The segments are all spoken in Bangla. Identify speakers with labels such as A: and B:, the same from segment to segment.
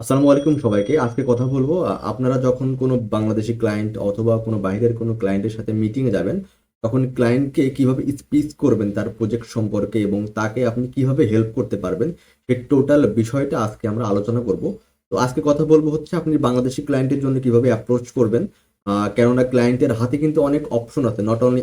A: আসসালামু আলাইকুম সবাইকে। আজকে কথা বলবো আপনারা যখন কোনো বাংলাদেশি ক্লায়েন্ট অথবা কোনো বাইরের কোনো ক্লায়েন্টের সাথে মিটিংয়ে যাবেন, তখন ক্লায়েন্টকে কিভাবে স্পিচ করবেন তার প্রজেক্ট সম্পর্কে এবং তাকে আপনি কিভাবে হেল্প করতে পারবেন, সেই টোটাল বিষয়টা আজকে আমরা আলোচনা করব। তো আজকে কথা বলবো হচ্ছে আপনি বাংলাদেশি ক্লায়েন্টের জন্য কিভাবে অ্যাপ্রোচ করবেন। কেননা ক্লায়েন্টের হাতে কিন্তু অনেক অপশন আছে, নট অনলি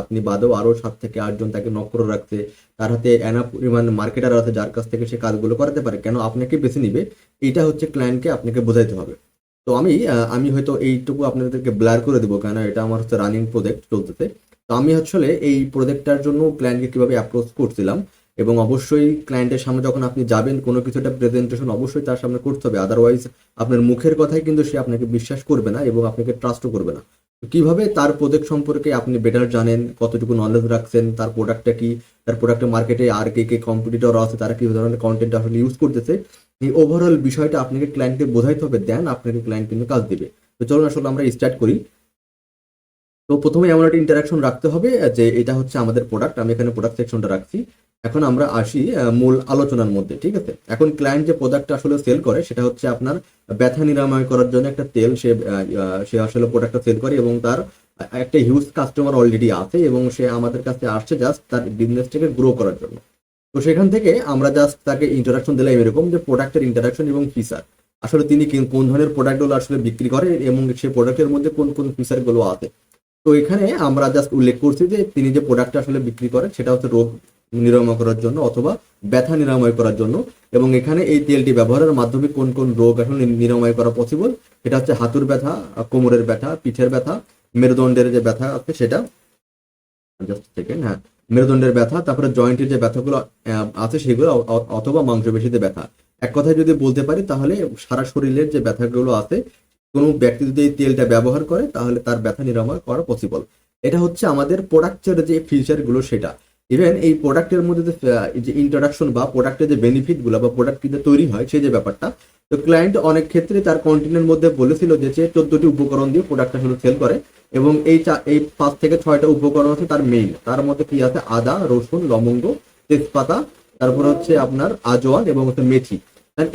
A: আপনি বাদেও আরও 7 থেকে 8 জন তাকে নক করে রাখছে। তার হাতে এনা পরিমাণ মার্কেটার আছে যার কাছ থেকে সে কাজগুলো করাতে পারে, কেন আপনাকে বেছে নিবে? এইটা হচ্ছে ক্লায়েন্টকে আপনাকে বোঝাইতে হবে। তো আমি হয়তো এইটুকু আপনাদেরকে ব্লার করে দেবো, কেন এটা আমার হচ্ছে রানিং প্রজেক্ট চলতেছে। তো আমি আসলে এই প্রজেক্টটার জন্য ক্লায়েন্টকে কিভাবে অ্যাপ্রোচ করছিলাম, এবং অবশ্যই ক্লায়েন্টের সামনে যখন আপনি যাবেন কোনো কিছু একটা প্রেজেন্টেশন অবশ্যই তার সামনে করতে হবে, আদারওয়াইজ আপনার মুখের কথাই কিন্তু সে আপনাকে বিশ্বাস করবে না এবং আপনাকে ট্রাস্টও করবে না। তো কিভাবে তার প্রজেক্ট সম্পর্কে আপনি বেটার জানেন, কতটুকু নলেজ রাখছেন, তার প্রোডাক্টটা কি, তার প্রোডাক্টের মার্কেটে আর কে কে কম্পিটিটর আছে, তারা কি ধরনের কন্টেন্ট আসলে ইউজ করতেছে, এই ওভারঅল বিষয়টা আপনাকে ক্লায়েন্টকে বোঝাইতে হবে, দেন আপনাকে ক্লায়েন্ট কিন্তু কাজ দিবে। তো চলুন আসলে আমরা স্টার্ট করি। তো প্রথমে এমন একটা ইন্টারাকশন রাখতে হবে যে এটা হচ্ছে আমাদের প্রোডাক্ট, আমি এখানে প্রোডাক্ট সেকশনটা রাখছি। এখন আমরা আসি মূল আলোচনার মধ্যে, ঠিক আছে? এখন ক্লায়েন্ট যে প্রোডাক্টটা আসলে সেল করে সেটা হচ্ছে আপনার ব্যথা নিরাময় করার জন্য একটা তেল। সে আসলে প্রোডাক্টটা সেল করে এবং তার একটা হিউজ কাস্টমার অলরেডি আছে এবং সে আমাদের কাছে আসছে জাস্ট তার বিজনেসটাকে গ্রো করার জন্য। তো সেখান থেকে আমরা জাস্ট তাকে ইন্ট্রোডাকশন দিলাম এরকম যে প্রোডাক্টের ইন্ট্রোডাকশন এবং ফিচার, আসলে তিনি কোন ধরনের প্রোডাক্টগুলো আসলে বিক্রি করে এবং সেই প্রোডাক্টের মধ্যে কোন কোন ফিচারগুলো আছে। তো এখানে আমরা জাস্ট উল্লেখ করছি যে তিনি যে প্রোডাক্টটা আসলে বিক্রি করেন সেটা হচ্ছে রোগ নিরাময় করার জন্য অথবা ব্যথা নিরাময় করার জন্য, এবং এখানে এই তেলটি ব্যবহারের মাধ্যমে কোন কোন রোগ আসলে নিরাময় করা পসিবল। সেটা হচ্ছে হাঁটুর ব্যথা, কোমরের ব্যথা, পিঠের ব্যথা, মেরুদণ্ডের যে ব্যথা আছে সেটা, জাস্ট সেকেন্ড, হ্যাঁ, মেরুদণ্ডের ব্যথা, তারপরে জয়েন্টের যে ব্যথাগুলো আছে সেগুলো, অথবা মাংসপেশিতে ব্যথা। এক কথায় যদি বলতে পারি তাহলে সারা শরীরের যে ব্যথাগুলো আছে, কোনো ব্যক্তি যদি এই তেলটা ব্যবহার করে তাহলে তার ব্যথা নিরাময় করা পসিবল। এটা হচ্ছে আমাদের প্রোডাক্টের যে ফিচারগুলো সেটা। ইভেন এই প্রোডাক্টের মধ্যে যে ইন্ট্রোডাকশন বা প্রোডাক্টের যে বেনিফিটগুলো বা প্রোডাক্ট কিন্তু তৈরি হয় সেই যে ব্যাপারটা। তো ক্লায়েন্ট অনেক ক্ষেত্রে তার কন্টেন্টের মধ্যে বলেছিল যে সে 14টি উপকরণ দিয়ে প্রোডাক্টটা আসলে সেল করে, এবং এই 5 থেকে 6টা উপকরণ আছে তার মেইন। তার মধ্যে কি আছে? আদা, রসুন, লবঙ্গ, তেজপাতা, তারপর হচ্ছে আপনার আজওয়ান এবং হচ্ছে মেথি।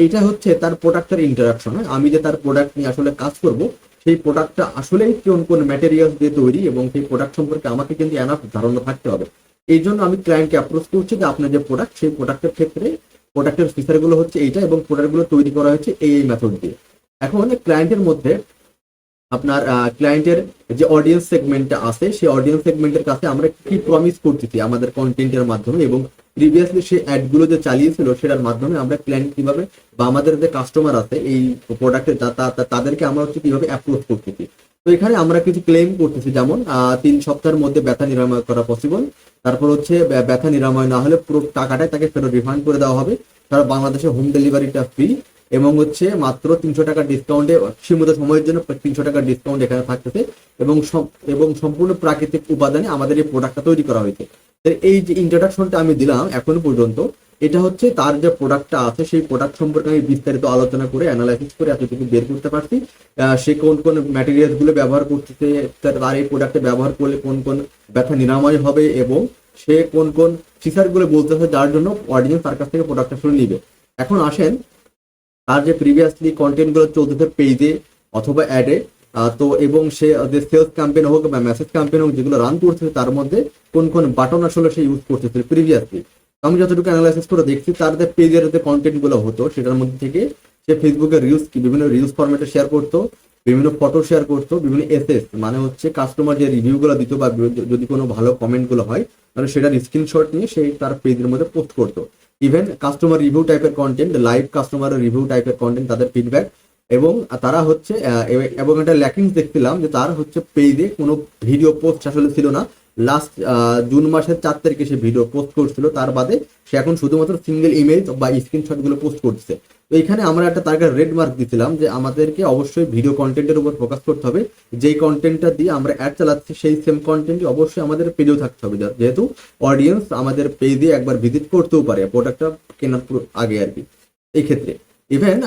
A: এটা হচ্ছে তার প্রোডাক্টের ইন্টারাকশন। আমি যে তার প্রোডাক্ট নিয়ে আসলে কাজ করব, সেই প্রোডাক্টটা আসলেই কোন কোন ম্যাটেরিয়াল দিয়ে তৈরি এবং সেই প্রোডাক্ট সম্পর্কে আমাকে কিন্তু এনাফ ধারণা থাকতে হবে। এই জন্য আমি ক্লায়েন্টকে অ্যাপ্রোচ করছি যে আপনার যে প্রোডাক্ট, সেই প্রোডাক্টের ক্ষেত্রে প্রোডাক্টের ফিচারগুলো হচ্ছে এইটা এবং প্রোডাক্টগুলো তৈরি করা হচ্ছে এই মেথড দিয়ে। এখন ক্লায়েন্টের মধ্যে আপনার ক্লায়েন্টের যে অডিয়েন্স সেগমেন্টটা আছে সেই অডিয়েন্স সেগমেন্টের কাছে আমরা কি প্রমিস করতেছি আমাদের কন্টেন্টের মাধ্যমে, এবং প্রিভিয়াসলি সেই অ্যাডগুলো যে চালিয়েছিল সেটার মাধ্যমে আমরা ক্লায়েন্ট কিভাবে বা আমাদের যে কাস্টমার আছে এই প্রোডাক্টের তাদেরকে আমরা হচ্ছে কিভাবে অ্যাপ্রোচ করতেছি। তো এখানে আমরা কিছু ক্লেম করতেছি, যেমন 3 সপ্তাহের মধ্যে ব্যথা নিরাময় করা পসিবল। তারপর হচ্ছে ব্যথা নিরাময় না হলে পুরো টাকাটাই তাকে ফেরত রিফান্ড করে দেওয়া হবে। তারা বাংলাদেশে হোম ডেলিভারিটা ফ্রি, এবং হচ্ছে মাত্র 300 টাকা ডিসকাউন্টে সীমিত সময়ের জন্য 300 টাকা ডিসকাউন্ট এখানে থাকতেছে, এবং এবং সম্পূর্ণ প্রাকৃতিক উপাদানে আমাদের এই প্রোডাক্টটা তৈরি করা হয়েছে। এই যে ইন্ট্রোডাকশনটা আমি দিলাম এখনো পর্যন্ত, এটা হচ্ছে তার যে প্রোডাক্টটা আছে সেই প্রোডাক্ট সম্পর্কে আমি বিস্তারিত আলোচনা করে অ্যানালাইসিস করে এতটুকু বের করতে পারছি। সে কোন কোন ম্যাটেরিয়ালস গুলো ব্যবহার করতেছে, তার এই প্রোডাক্টে ব্যবহার করলে কোন কোন ব্যথা নিরাময় হবে, এবং সে কোন কোন ফিচার গুলো বলতেছে যার জন্য অডিয়েন্স তার কাছ থেকে প্রোডাক্টটা শুনে নিবে। এখন আসেন তার যে প্রিভিয়াসলি কন্টেন্ট গুলো চলতেছে পেজে অথবা অ্যাডে, তো এবং সে যে সেলস ক্যাম্পেইন হোক বা মেসেজ ক্যাম্পেইন হোক যেগুলো রান করতেছে তার মধ্যে কোন কোন বাটন আসলে সে ইউজ করতেছে প্রিভিয়াসলি। আমি যতটুকু অ্যানালাইসিস করে দেখছি তার যে পেজের যে কন্টেন্ট গুলো হতো সেটার মধ্যে থেকে সে ফেসবুকের রিলস কি বিভিন্ন রিলস ফরম্যাটে শেয়ার করতো, বিভিন্ন ফটো শেয়ার করতো, বিভিন্ন এসএস মানে হচ্ছে কাস্টমার যে রিভিউ গুলো দিত বা যদি কোনো ভালো কমেন্ট গুলো হয় তাহলে সেটার স্ক্রিনশট নিয়ে সেই তার পেজের মধ্যে পোস্ট করতো। ইভেন কাস্টমার রিভিউ টাইপের কন্টেন্ট, লাইভ কাস্টমার রিভিউ টাইপের কন্টেন্ট, তাদের ফিডব্যাক, এবং তারা হচ্ছে এবং একটা ল্যাকিংস দেখছিলাম যে তার হচ্ছে পেজে কোনো ভিডিও পোস্ট আসলে ছিল না। লাস্ট জুন মাসের 4 তারিখে সে ভিডিও পোস্ট করছিল, তার বাদে সে এখন শুধুমাত্র সিঙ্গেল ইমেজ বা স্ক্রিনশট গুলো পোস্ট করতেছে। তো এখানে আমরা একটা তার রেড মার্ক দিছিলাম যে আমাদেরকে অবশ্যই ভিডিও কন্টেন্টের উপর ফোকাস করতে হবে। যেই কন্টেন্টটা দিয়ে আমরা অ্যাড চালাচ্ছি সেই সেম কন্টেন্টই অবশ্যই আমাদের পেজেও থাকতে হবে, যেহেতু অডিয়েন্স আমাদের পেজে একবার ভিজিট করতেও পারে প্রোডাক্টটা কেনার আগে আর কি। এই ক্ষেত্রে ইভেন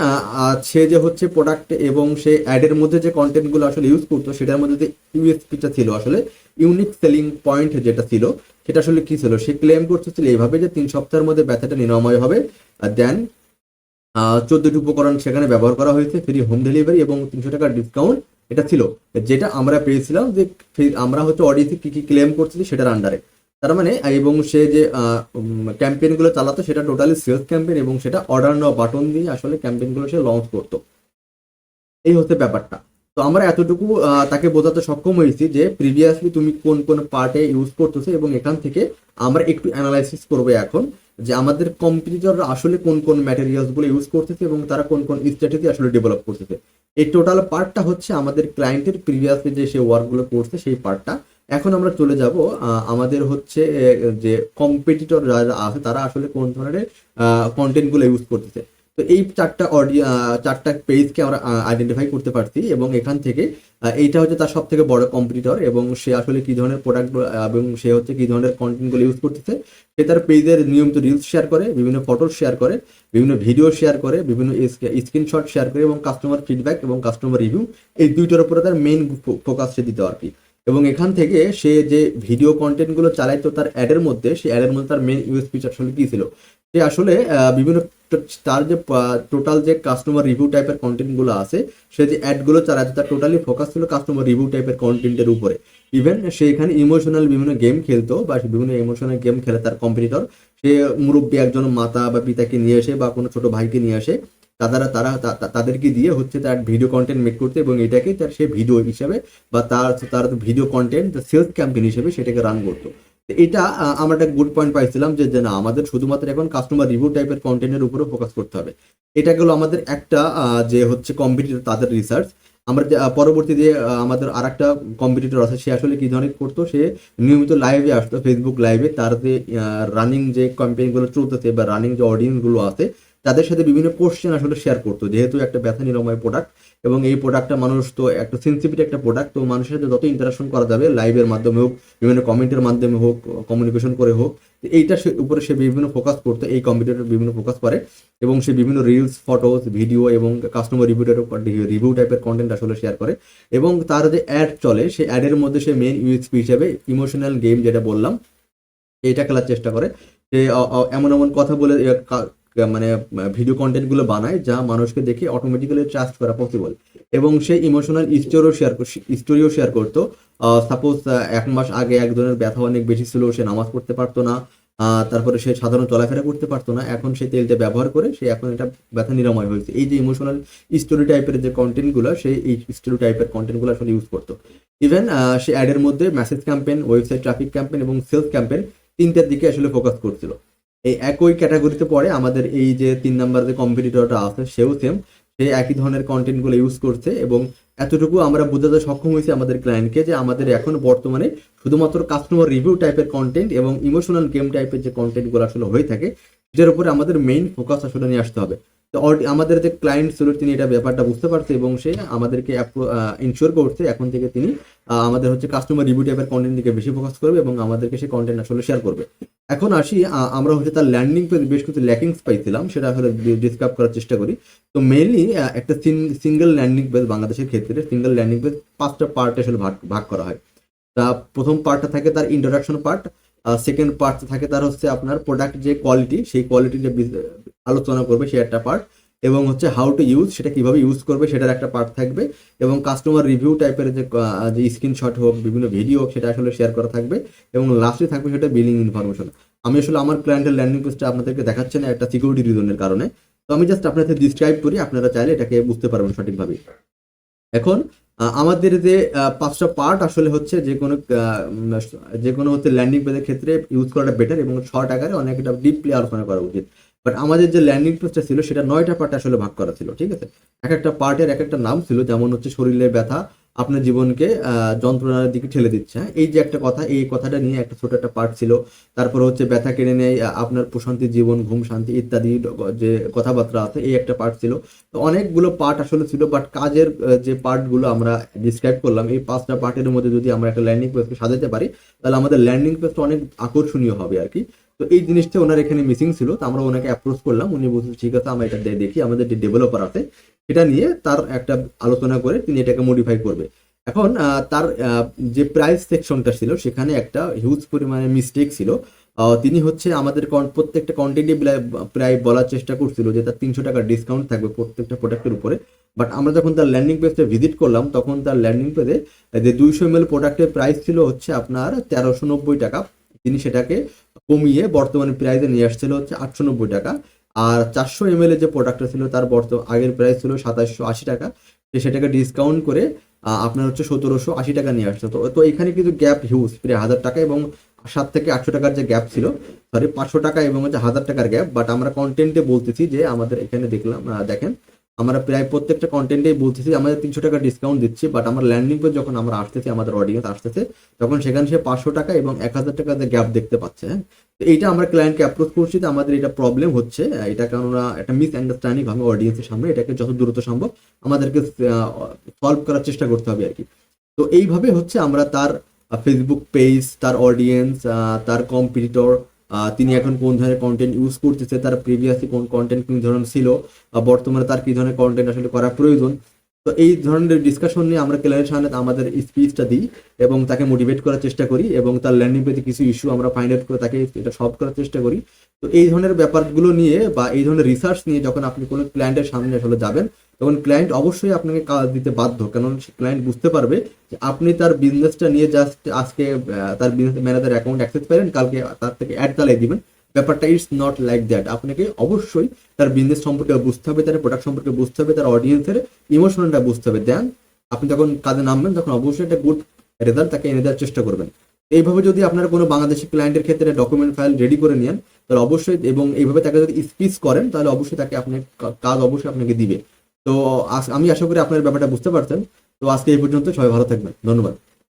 A: সে যে হচ্ছে প্রোডাক্ট এবং সে অ্যাডের মধ্যে যে কন্টেন্টগুলো আসলে ইউজ করতো সেটার মধ্যে যে ইউএসপিটা ছিল, আসলে ইউনিক সেলিং পয়েন্ট যেটা ছিল, সেটা আসলে কি ছিল? সে ক্লেম করতেছিল এইভাবে যে 3 সপ্তাহের মধ্যে ব্যথাটা নিরাময় হবে, দেন 14টি উপকরণ সেখানে ব্যবহার করা হয়েছে, ফ্রি হোম ডেলিভারি এবং 300 টাকার ডিসকাউন্ট এটা ছিল, যেটা আমরা পেয়েছিলাম যে আমরা হচ্ছে অডিতে কি কি ক্লেম করছি সেটার আন্ডারে। তার মানে এবং সে যে ক্যাম্পেইনগুলো চালাতো সেটা টোটালি সেলস ক্যাম্পেইন এবং সেটা অর্ডার নাও বাটন দিয়ে আসলে ক্যাম্পেইনগুলো সে লঞ্চ করতো। এই হচ্ছে ব্যাপারটা। তো আমরা এতটুকু তাকে বোঝাতে সক্ষম হয়েছি যে প্রিভিয়াসলি তুমি কোন কোন পার্টে ইউজ করতেছো, এবং এখান থেকে আমরা একটু অ্যানালাইসিস করবো এখন যে আমাদের কম্পিটিটররা আসলে কোন কোন ম্যাটেরিয়ালসগুলো ইউজ করতেছে এবং তারা কোন কোন স্ট্র্যাটেজি আসলে ডেভেলপ করতেছে। এই টোটাল পার্টটা হচ্ছে আমাদের ক্লায়েন্টের প্রিভিয়াসলি যে সে ওয়ার্কগুলো করছে সেই পার্টটা। এখন আমরা চলে যাব আমাদের হচ্ছে যে কম্পিটিটর যারা আছে তারা আসলে কোন ধরনের কন্টেন্টগুলো ইউজ করতেছে। তো এই চারটা পেজকে আমরা আইডেন্টিফাই করতে পারছি, এবং এখান থেকে এইটা হচ্ছে তার সব থেকে বড় কম্পিটিটর, এবং সে আসলে কি ধরনের প্রোডাক্ট এবং সে হচ্ছে কি ধরনের কন্টেন্টগুলো ইউজ করতেছে। সে তার পেজের নিয়মিত রিলস শেয়ার করে, বিভিন্ন ফটো শেয়ার করে, বিভিন্ন ভিডিও শেয়ার করে, বিভিন্ন স্ক্রিনশট শেয়ার করে, এবং কাস্টমার ফিডব্যাক এবং কাস্টমার রিভিউ এই দুইটার উপরে তার মেইন ফোকাস সে দিতে আর কি। এবং এখান থেকে সে যে ভিডিও কন্টেন্টগুলো চালাইতো তার অ্যাডের মধ্যে, সেই অ্যাডের মধ্যে তার মেইন ইউএসপি আসলে কি ছিল, সে আসলে বিভিন্ন তার যে টোটাল যে কাস্টমার রিভিউ টাইপের কন্টেন্টগুলো আছে, সে যে অ্যাডগুলো চালাচ্ছে তার টোটালি ফোকাস ছিল কাস্টমার রিভিউ টাইপের কন্টেন্টের উপরে। ইভেন সে এখানে ইমোশনাল বিভিন্ন গেম খেলতো বা বিভিন্ন ইমোশনাল গেম খেলে তার কম্পিটিটর। সে মুরব্বী একজন মাতা বা পিতাকে নিয়ে আসে বা কোনো ছোট ভাইকে নিয়ে আসে, তাদেরকে দিয়ে হচ্ছে তার ভিডিও কন্টেন্ট মেক করতে, এবং এটাকে তার সে ভিডিও হিসেবে বা তার ভিডিও কন্টেন্ট সেলস ক্যাম্পেইন হিসেবে সেটাকে রান করতো। এটা আমরা একটা গুড পয়েন্ট পাইছিলাম যে না, আমাদের শুধুমাত্র এখন কাস্টমার রিভিউ টাইপের কন্টেন্টের উপরে ফোকাস করতে হবে। এটা গেলো আমাদের একটা যে হচ্ছে কম্পিটিটর তাদের রিসার্চ। আমরা পরবর্তীতে আমাদের আর একটা কম্পিটিটর আছে, সে আসলে কি ধরনের করতো, সে নিয়মিত লাইভে আসতো, ফেসবুক লাইভে তার যে রানিং যে ক্যাম্পেইনগুলো চলতেছে বা রানিং যে অডিয়েন্সগুলো আছে তাদের সাথে বিভিন্ন কোশ্চেন আসলে শেয়ার করতো, যেহেতু একটা ব্যথা নিরাময় প্রোডাক্ট এবং এই প্রোডাক্টটা মানুষ তো একটা সেন্সিটিভ একটা প্রোডাক্ট, তো মানুষের সাথে যত ইন্টারাকশন করা যাবে লাইভের মাধ্যমে হোক, বিভিন্ন কমেন্টের মাধ্যমে হোক, কমিউনিকেশন করে হোক, এইটার উপরে সে বিভিন্ন ফোকাস করতো, এই কম্পিউটার বিভিন্ন ফোকাস করে, এবং সে বিভিন্ন রিলস, ফটোস, ভিডিও এবং কাস্টমার রিভিউ টাইপের কন্টেন্ট আসলে শেয়ার করে। এবং তার যে অ্যাড চলে সেই অ্যাডের মধ্যে সে মেন ইউএসপি হিসেবে ইমোশনাল গেম যেটা বললাম এইটা খেলার চেষ্টা করে। সে এমন এমন কথা বলে মানে ভিডিও কন্টেন্টগুলো বানায় যা মানুষকে দেখে অটোমেটিক্যালি ট্রাস্ট করা পসিবল। এবং সে ইমোশনাল স্টোরিও শেয়ার করতো। সাপোজ 1 মাস আগে একজনের ব্যথা অনেক বেশি ছিল, সে নামাজ পড়তে পারতো না, তারপরে সে সাধারণ চলাফেরা করতে পারতো না, এখন সে তেলটা ব্যবহার করে সে এখন এটা ব্যথা নিরাময় হয়েছে। এই যে ইমোশনাল স্টোরি টাইপের যে কন্টেন্টগুলো, সেই এই স্টোরি টাইপের কন্টেন্টগুলো আসলে ইউজ করতো। ইভেন সে অ্যাডের মধ্যে message campaign, website traffic campaign এবং সেলস ক্যাম্পেইন তিনটার দিকে আসলে ফোকাস করছিল। এই একই ক্যাটাগরিতে পড়ে আমাদের এই যে 3 নাম্বার যে কম্পিটিটরটা আছে, সেও সেম, সে একই ধরনের কন্টেন্টগুলো ইউজ করছে। এবং এতটুকু আমরা বোঝাতে সক্ষম হয়েছি আমাদের ক্লায়েন্টকে যে আমাদের এখন বর্তমানে শুধুমাত্র কাস্টমার রিভিউ টাইপের কন্টেন্ট এবং ইমোশনাল গেম টাইপের যে কন্টেন্টগুলো আসলে হয়ে থাকে সেটার উপরে আমাদের মেইন ফোকাস আসলে নিয়ে আসতে হবে। তো আমাদের যে ক্লায়েন্ট ছিল তিনি এটা ব্যাপারটা বুঝতে পারছে এবং সে আমাদেরকে ইনশিওর করছে এখন থেকে তিনি আমাদের হচ্ছে কাস্টমার রিভিউ টাইপের কন্টেন্ট দিকে বেশি ফোকাস করবে এবং আমাদেরকে সেই কন্টেন্ট আসলে শেয়ার করবে। এখন আসি, আমরা হচ্ছে তার ল্যান্ডিং পেজ বেশ কিছু ল্যাকিংস পাইছিলাম, সেটা আসলে ডিসক্রাইব করার চেষ্টা করি। তো মেইনলি একটা সিঙ্গেল ল্যান্ডিং পেজ, বাংলাদেশের ক্ষেত্রে সিঙ্গেল ল্যান্ডিং পেজ 5টা পার্টে আসলে ভাগ করা হয়। তা প্রথম পার্টটা থাকে তার ইন্ট্রোডাকশন পার্ট, সেকেন্ড পার্ট থাকে তার হচ্ছে আপনার প্রোডাক্ট যে কোয়ালিটি, সেই কোয়ালিটি যে আলোচনা করবে সে একটা পার্ট, এবং হচ্ছে হাউ টু ইউজ, সেটা কিভাবে ইউজ করবে সেটার একটা পার্ট থাকবে, এবং কাস্টমার রিভিউ টাইপের যে স্ক্রিনশট হোক, বিভিন্ন ভিডিও হোক, সেটা আসলে শেয়ার করা থাকবে, এবং লাস্টে থাকবে সেটা বিলিং ইনফরমেশন। আমি আসলে আমার ক্লায়েন্টের ল্যান্ডিং পেজটা আপনাদেরকে দেখাচ্ছি না একটা সিকিউরিটি রিজনের কারণে, তো আমি জাস্ট আপনাদের ডিসক্রাইব করি, আপনারা চাইলে এটাকে বুঝতে পারবেন সঠিকভাবে। এখন আমাদের যে 5টা পার্ট আসলে হচ্ছে যে কোনো হচ্ছে ল্যান্ডিং পেজের ক্ষেত্রে ইউজ করাটা বেটার, এবং শর্ট আকারে অনেকটা ডিপলি আলোচনা করা উচিত। বাট আমাদের যে ল্যান্ডিং পেজটা ছিল সেটা 9টা পার্টে আসলে ভাগ করা ছিল, ঠিক আছে। এক একটা পার্টের এক একটা নাম ছিল, যেমন হচ্ছে শরীরের ব্যথা আপনার জীবনকে যন্ত্রণার দিকে ঠেলে দিচ্ছে, হ্যাঁ, এই যে একটা কথা, এই কথাটা নিয়ে একটা ছোট একটা পার্ট ছিল। তারপর হচ্ছে ব্যথা কেড়ে নেয় আপনার প্রশান্তির জীবন, ঘুম, শান্তি ইত্যাদি যে কথাবার্তা আছে, এই একটা পার্ট ছিল। তো অনেকগুলো পার্ট আসলে ছিল, বাট কাজের যে পার্টগুলো আমরা ডিসক্রাইব করলাম, এই 5টা পার্টের মধ্যে যদি আমরা একটা ল্যান্ডিং পেজকে সাজাতে পারি তাহলে আমাদের ল্যান্ডিং পেজটা অনেক আকর্ষণীয় হবে আর কি। তো এই জিনিসটা ওনার এখানে মিসিং ছিল, তো আমরা ওনাকে অ্যাপ্রোচ করলাম, উনি বলছেন ঠিক আছে আমরা এটা দেখি, আমাদের যে ডেভেলপার আছে এটা নিয়ে তার একটা আলোচনা করে তিনি এটাকে মডিফাই করবে। এখন তার যে প্রাইস সেকশনটা ছিল সেখানে একটা হিউজ পরিমাণে মিস্টেক ছিল। তিনি হচ্ছে আমাদের প্রত্যেকটা কন্টেন্টে প্রায় বলার চেষ্টা করছিল যে তার 300 টাকা ডিসকাউন্ট থাকবে প্রত্যেকটা প্রোডাক্টের উপরে। বাট আমরা যখন তার ল্যান্ডিং পেজটা ভিজিট করলাম তখন তার ল্যান্ডিং পেজে যে 200 ml প্রোডাক্টের প্রাইস ছিল হচ্ছে আপনার 1390 টাকা। তিনি সেটাকে কমিয়ে বর্তমানে প্রাইসে নিয়ে আসছিল হচ্ছে 890 টাকা। আর 400 ml এর যে প্রোডাক্টটা ছিল তার আগের প্রাইস ছিল 2780 টাকা, সেটাকে ডিসকাউন্ট করে আপনার হচ্ছে 1780 টাকা নিয়ে আসছে। তো তো এখানে কিন্তু গ্যাপ হিউজ, প্রায় 1000 টাকা এবং 7 থেকে 800 টাকার যে গ্যাপ ছিল, সরি 500 টাকা এবং হচ্ছে 1000 টাকার গ্যাপ। বাট আমরা কন্টেন্টে বলতেছি যে আমাদের এখানে দেখলাম, দেখেন আমরা প্রায় প্রত্যেকটা কন্টেন্টেই বলতেছি আমাদের 300 টাকা ডিসকাউন্ট দিচ্ছি, বাট আমার ল্যান্ডিং পেজ যখন আমরা আসতেছি, আমাদের অডিয়েন্স আসতেছে, তখন সেখানে সে 500 টাকা এবং 1000 টাকার যে গ্যাপ দেখতে পাচ্ছে। হ্যাঁ, তো এইটা আমরা ক্লায়েন্টকে অ্যাপ্রোচ করছি যে আমাদের এটা প্রবলেম হচ্ছে, এটা কেননা একটা মিস আন্ডারস্ট্যান্ডিং হবে অডিয়েন্সের সামনে, এটাকে যত দ্রুত সম্ভব আমাদেরকে সলভ করার চেষ্টা করতে হবে আর কি। তো এইভাবে হচ্ছে আমরা তার ফেসবুক পেজ, তার অডিয়েন্স, তার কম্পিটিটর, তিনি এখন কোন ধরনের কন্টেন্ট ইউজ করতেছে, তার প্রিভিয়াসলি কোন কন্টেন্ট কোন ধরনের ছিল, বর্তমানে তার কি ধরনের কন্টেন্ট আসলে করা প্রয়োজন। তো এই ধরনের ডিসকাশন নিয়ে আমরা ক্লায়েন্টের সামনে আমাদের স্পিচটা দিই এবং তাকে মোটিভেট করার চেষ্টা করি এবং তার ল্যান্ডিং পেজে কিছু ইস্যু আমরা ফাইন্ড আউট করে তাকে এটা সলভ করার চেষ্টা করি। তো এই ধরনের ব্যাপারগুলো নিয়ে বা এই ধরনের রিসার্চ নিয়ে যখন আপনি কোনো ক্লায়েন্টের সামনে আসলে যাবেন, তখন ক্লায়েন্ট অবশ্যই আপনাকে কাজ দিতে বাধ্য, কারণ ক্লায়েন্ট বুঝতে পারবে যে আপনি তার বিজনেসটা নিয়ে জাস্ট আজকে তার বিজনেস ম্যানেজার অ্যাকাউন্ট অ্যাক্সেস পেলেন, কালকে তার থেকে অ্যাড চালিয়ে দিবেন। ব্যাপারটা ইটস নট লাইক দ্যাট। আপনাকে অবশ্যই তার বিজনেস সম্পর্কে বুঝতে হবে, তার প্রোডাক্ট সম্পর্কে বুঝতে হবে, তার অডিয়েন্সের ইমোশনটা বুঝতে হবে। দেন আপনি যখন কাজে নামবেন তখন অবশ্যই একটা গুড রেজাল্ট তাকে এনে দেওয়ার চেষ্টা করবেন। এইভাবে যদি আপনারা কোনো বাংলাদেশি ক্লায়েন্টের ক্ষেত্রে ডকুমেন্ট ফাইল রেডি করে নেন, তাহলে অবশ্যই, এবং এইভাবে তাকে যদি স্পিচ করেন, তাহলে অবশ্যই তাকে আপনি কাজ অবশ্যই আপনাকে দিবে। তো আমি আশা করি আপনার ব্যাপারটা বুঝতে পারছেন। তো আজকে এই পর্যন্ত, সবাই ভালো থাকবেন, ধন্যবাদ।